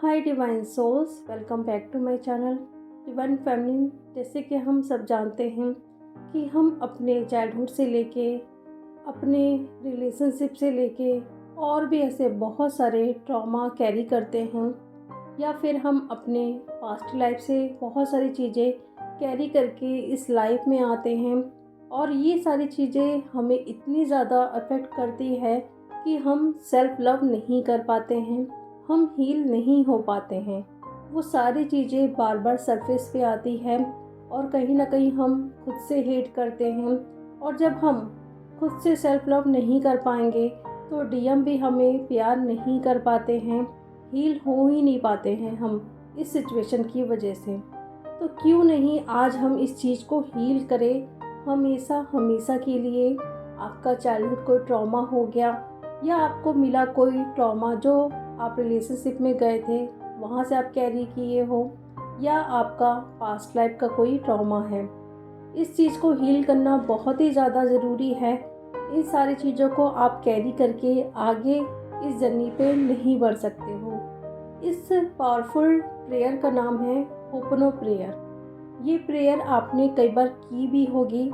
Hi divine souls, welcome back to my channel divine feminine. जैसे कि हम सब जानते हैं कि हम अपने चाइल्डहुड से लेके अपने रिलेशनशिप से लेके और भी ऐसे बहुत सारे ट्रॉमा कैरी करते हैं, या फिर हम अपने पास्ट लाइफ से बहुत सारी चीज़ें कैरी करके इस लाइफ में आते हैं। और ये सारी चीज़ें हमें इतनी ज़्यादा अफेक्ट करती है कि हम सेल्फ लव नहीं कर पाते हैं, हम हील नहीं हो पाते हैं। वो सारी चीज़ें बार बार सरफेस पे आती है और कहीं ना कहीं हम खुद से हेट करते हैं। और जब हम खुद से सेल्फ लव नहीं कर पाएंगे तो डीएम भी हमें प्यार नहीं कर पाते हैं, हील हो ही नहीं पाते हैं हम इस सिचुएशन की वजह से। तो क्यों नहीं आज हम इस चीज़ को हील करें हमेशा हमेशा के लिए। आपका चाइल्डहुड कोई ट्रॉमा हो गया या आपको मिला कोई ट्रॉमा जो आप रिलेशनशिप में गए थे वहाँ से आप कैरी किए हो, या आपका पास्ट लाइफ का कोई ट्रॉमा है, इस चीज़ को हील करना बहुत ही ज़्यादा ज़रूरी है। इन सारी चीज़ों को आप कैरी करके आगे इस जर्नी पे नहीं बढ़ सकते हो। इस पावरफुल प्रेयर का नाम है होपनो प्रेयर। ये प्रेयर आपने कई बार की भी होगी,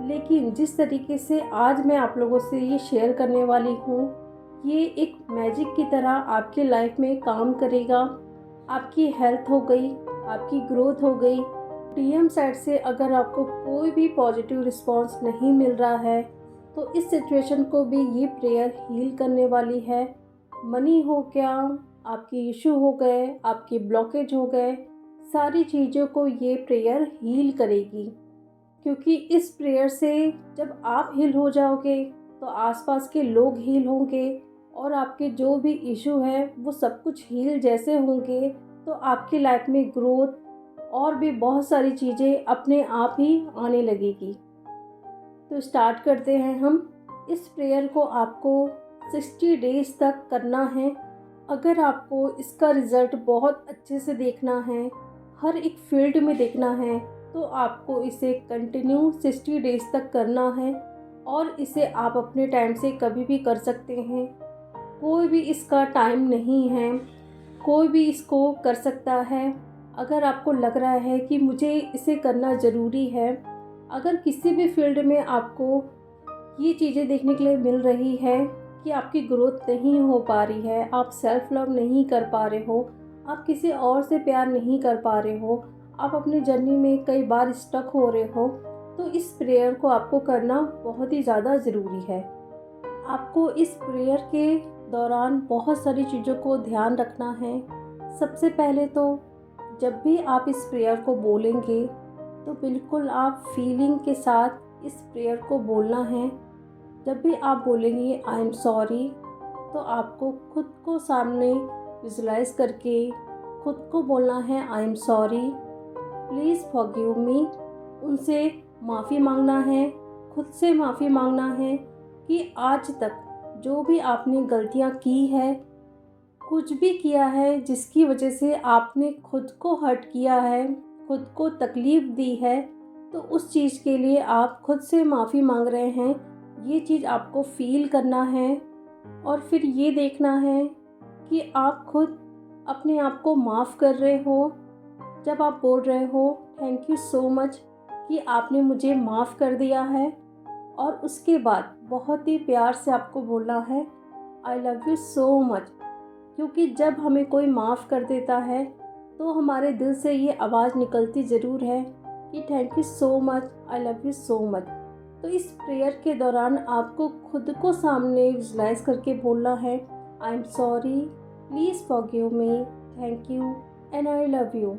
लेकिन जिस तरीके से आज मैं आप लोगों से ये शेयर करने वाली हूँ, ये एक मैजिक की तरह आपके लाइफ में काम करेगा। आपकी हेल्थ हो गई, आपकी ग्रोथ हो गई। डीएम साइड से अगर आपको कोई भी पॉजिटिव रिस्पांस नहीं मिल रहा है तो इस सिचुएशन को भी ये प्रेयर हील करने वाली है। मनी हो गया, आपकी इशू हो गए, आपकी ब्लॉकेज हो गए, सारी चीज़ों को ये प्रेयर हील करेगी। क्योंकि इस प्रेयर से जब आप हील हो जाओगे तो आसपास के लोग हील होंगे और आपके जो भी इशू है वो सब कुछ हील जैसे होंगे। तो आपकी लाइफ में ग्रोथ और भी बहुत सारी चीज़ें अपने आप ही आने लगेगी। तो स्टार्ट करते हैं हम। इस प्रेयर को आपको 60 डेज तक करना है। अगर आपको इसका रिज़ल्ट बहुत अच्छे से देखना है, हर एक फील्ड में देखना है, तो आपको इसे कंटिन्यू 60 डेज तक करना है। और इसे आप अपने टाइम से कभी भी कर सकते हैं, कोई भी इसका टाइम नहीं है, कोई भी इसको कर सकता है। अगर आपको लग रहा है कि मुझे इसे करना ज़रूरी है, अगर किसी भी फील्ड में आपको ये चीज़ें देखने के लिए मिल रही है कि आपकी ग्रोथ नहीं हो पा रही है, आप सेल्फ लव नहीं कर पा रहे हो, आप किसी और से प्यार नहीं कर पा रहे हो, आप अपनी जर्नी में कई बार स्टक हो रहे हो, तो इस प्रेयर को आपको करना बहुत ही ज़्यादा ज़रूरी है। आपको इस प्रेयर के दौरान बहुत सारी चीज़ों को ध्यान रखना है। सबसे पहले तो जब भी आप इस प्रेयर को बोलेंगे तो बिल्कुल आप फीलिंग के साथ इस प्रेयर को बोलना है। जब भी आप बोलेंगे आई एम सॉरी, तो आपको खुद को सामने विजुलाइज करके खुद को बोलना है I am sorry, please forgive me. उनसे माफ़ी मांगना है, खुद से माफ़ी मांगना है कि आज तक जो भी आपने गलतियाँ की है, कुछ भी किया है जिसकी वजह से आपने खुद को हर्ट किया है, खुद को तकलीफ़ दी है, तो उस चीज़ के लिए आप खुद से माफ़ी मांग रहे हैं। ये चीज़ आपको फ़ील करना है और फिर ये देखना है कि आप खुद अपने आप को माफ़ कर रहे हो। जब आप बोल रहे हो थैंक यू सो मच कि आपने मुझे माफ़ कर दिया है, और उसके बाद बहुत ही प्यार से आपको बोलना है आई लव यू सो मच। क्योंकि जब हमें कोई माफ़ कर देता है तो हमारे दिल से ये आवाज़ निकलती ज़रूर है कि thank you so much, I love you so much. तो इस प्रेयर के दौरान आपको खुद को सामने विजुलाइज करके बोलना है I am sorry, please forgive me, thank you and I love you.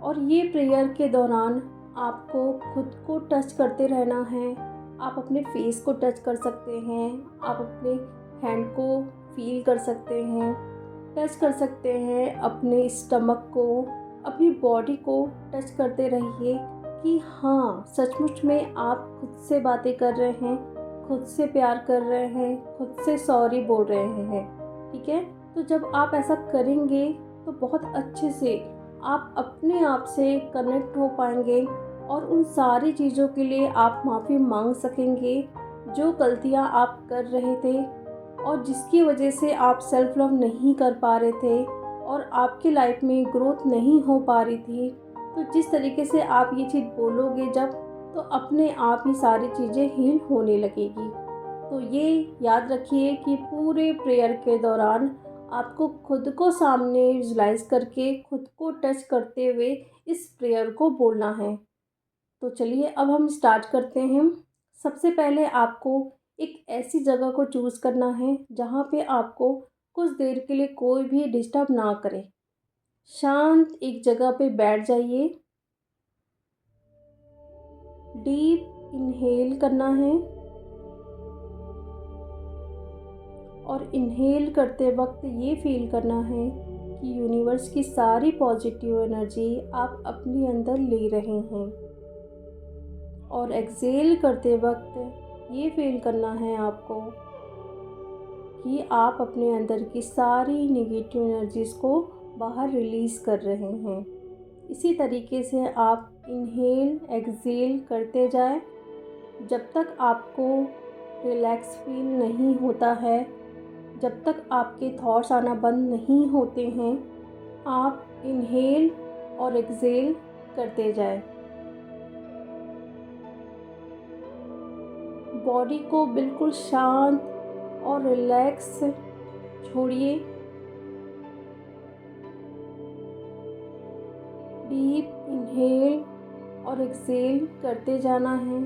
और ये प्रेयर के दौरान आपको खुद को टच करते रहना है। आप अपने फेस को टच कर सकते हैं, आप अपने हैंड को फील कर सकते हैं, टच कर सकते हैं अपने स्टमक को, अपनी बॉडी को टच करते रहिए कि हाँ सचमुच में आप खुद से बातें कर रहे हैं, खुद से प्यार कर रहे हैं, खुद से सॉरी बोल रहे हैं। ठीक है, तो जब आप ऐसा करेंगे तो बहुत अच्छे से आप अपने आप से कनेक्ट हो पाएंगे और उन सारी चीज़ों के लिए आप माफ़ी मांग सकेंगे जो गलतियां आप कर रहे थे और जिसकी वजह से आप सेल्फ लव नहीं कर पा रहे थे और आपकी लाइफ में ग्रोथ नहीं हो पा रही थी, तो जिस तरीके से आप ये चीज़ बोलोगे जब, तो अपने आप ही सारी चीज़ें हील होने लगेगी। तो ये याद रखिए कि पूरे प्रेयर के दौरान आपको खुद को सामने विजुलाइज करके, खुद को टच करते हुए इस प्रेयर को बोलना है। तो चलिए अब हम स्टार्ट करते हैं। सबसे पहले आपको एक ऐसी जगह को चूज़ करना है जहाँ पे आपको कुछ देर के लिए कोई भी डिस्टर्ब ना करे। शांत एक जगह पे बैठ जाइए। डीप इनहेल करना है और इनहेल करते वक्त ये फील करना है कि यूनिवर्स की सारी पॉजिटिव एनर्जी आप अपने अंदर ले रहे हैं। और एक्सेल करते वक्त ये फील करना है आपको कि आप अपने अंदर की सारी नेगेटिव एनर्जीज़ को बाहर रिलीज़ कर रहे हैं। इसी तरीके से आप इनहेल एक्सेल करते जाएं जब तक आपको रिलैक्स फील नहीं होता है, जब तक आपके थॉट्स आना बंद नहीं होते हैं। आप इनहेल और एक्सेल करते जाएं। बॉडी को बिल्कुल शांत और रिलैक्स छोड़िए। डीप इनहेल और एक्सेल करते जाना है।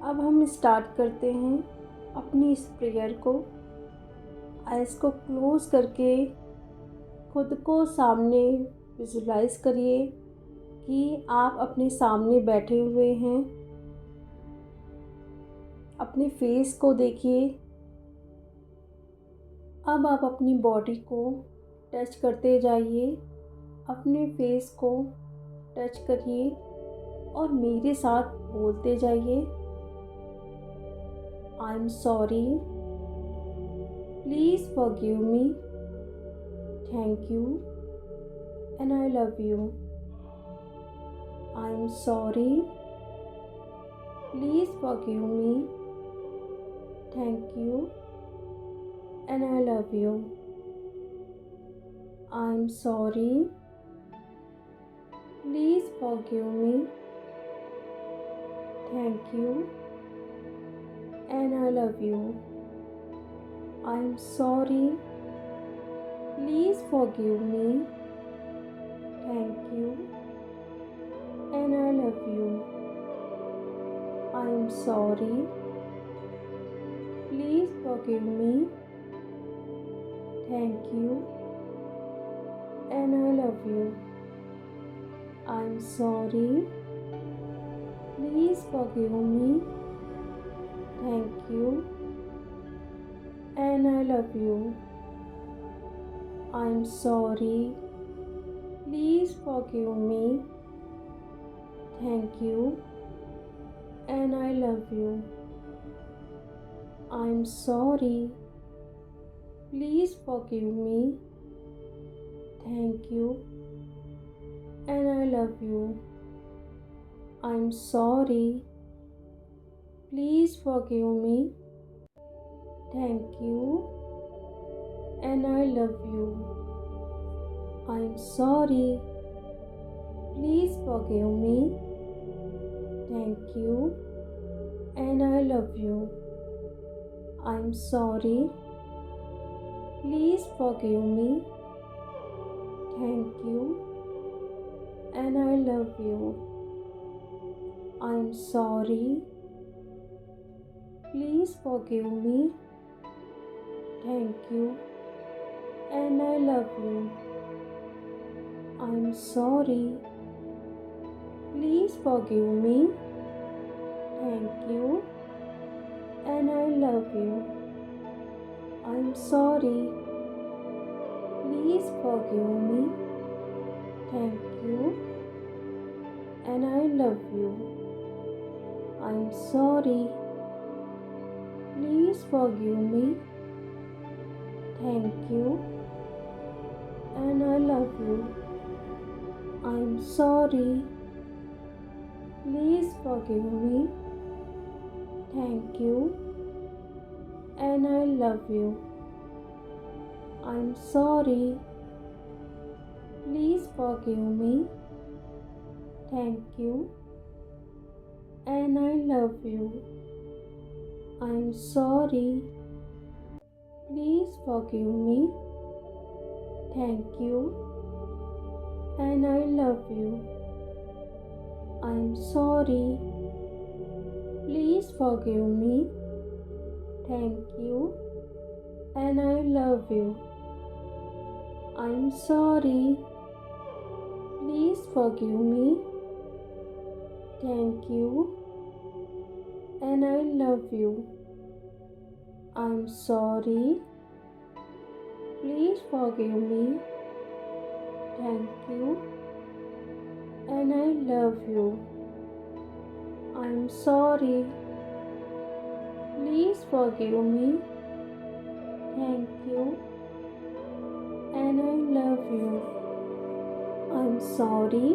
अब हम स्टार्ट करते हैं अपनी इस प्रेयर को। आइज़ को क्लोज़ करके खुद को सामने विजुलाइज करिए कि आप अपने सामने बैठे हुए हैं। अपने फेस को देखिए। अब आप अपनी बॉडी को टच करते जाइए, अपने फेस को टच करिए और मेरे साथ बोलते जाइए, I am sorry, please forgive me, thank you and I love you. I am sorry, please forgive me, thank you and I love you. I am sorry, please forgive me, thank you and I love you. I'm sorry. Please forgive me. Thank you. And I love you. I'm sorry. Please forgive me. Thank you. And I love you. I'm sorry. Please forgive me. Thank you and I love you. I'm sorry. Please forgive me. Thank you and I love you. I'm sorry. Please forgive me. Thank you and I love you. I'm sorry. Please forgive me. Thank you and I love you. I'm sorry. Please forgive me. Thank you and I love you. I'm sorry. Please forgive me. Thank you and I love you. I'm sorry. Please forgive me. Thank you and I love you. I'm sorry. Please forgive me. Thank you and I love you. I'm sorry. Please forgive me. Thank you and I love you. I'm sorry. Please forgive me. Thank you and I love you. I'm sorry. Please forgive me. Thank you, and I love you. I'm sorry. Please forgive me. Thank you, and I love you. I'm sorry. Please forgive me. Thank you, and I love you. I'm sorry. Please forgive me. Thank you, and I love you. I'm sorry. Please forgive me. Thank you, and I love you. I'm sorry. Please forgive me. Thank you, and I love you. I'm sorry. Please forgive me. Thank you, and I love you. I'm sorry.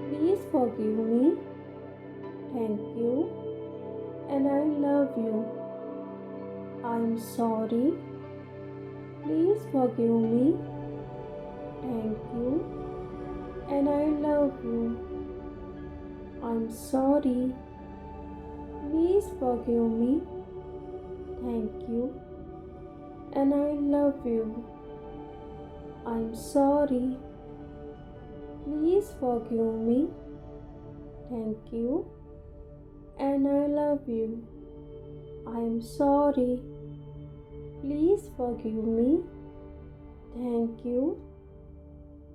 Please forgive me. Thank you, and I love you. I'm sorry. Please forgive me. Thank you, and I love you. I'm sorry. Please forgive me. Thank you, and I love you. I'm sorry. Please forgive me. Thank you, and I love you. I'm sorry. Please forgive me. Thank you,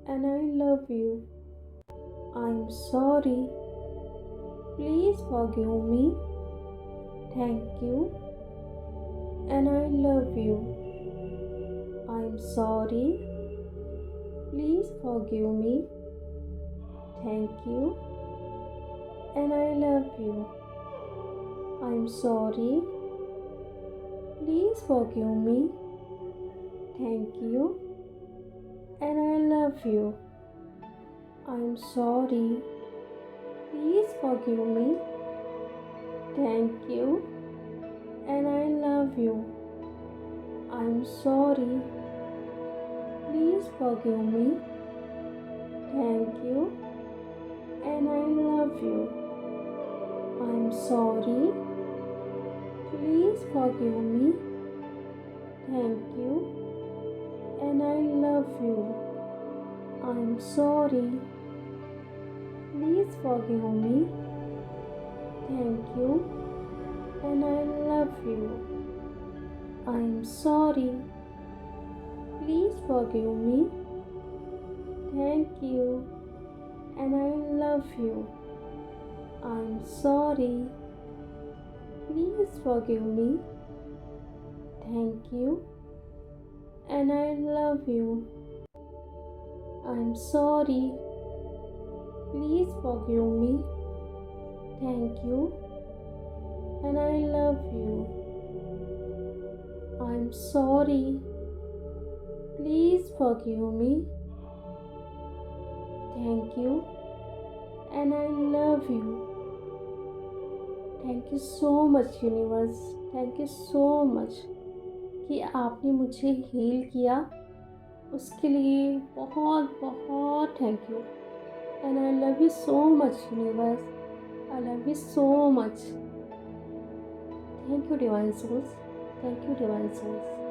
and I love you. I'm sorry. Please forgive me. Thank you, and I love you. I'm sorry. Please forgive me. Thank you, and I love you. I'm sorry. Please forgive me. Thank you, and I love you. I'm sorry. Please forgive me. Thank you, and I love you. I'm sorry. Please forgive me. Thank you, and I love you. I'm sorry. Please forgive me. Thank you, and I love you. I'm sorry. Please forgive me. Thank you, and I love you. I'm sorry. Please forgive me. Thank you, and I love you. I'm sorry. Please forgive me. Thank you, and I love you. I'm sorry. Please forgive me. Thank you, and I love you. I'm sorry. Please forgive me. Thank you, and I love you. Thank you so much universe, thank you so much कि आपने मुझे heal किया। उसके लिए बहुत बहुत thank you, and I love you so much universe, I love you so much. Thank you divine souls, thank you divine souls.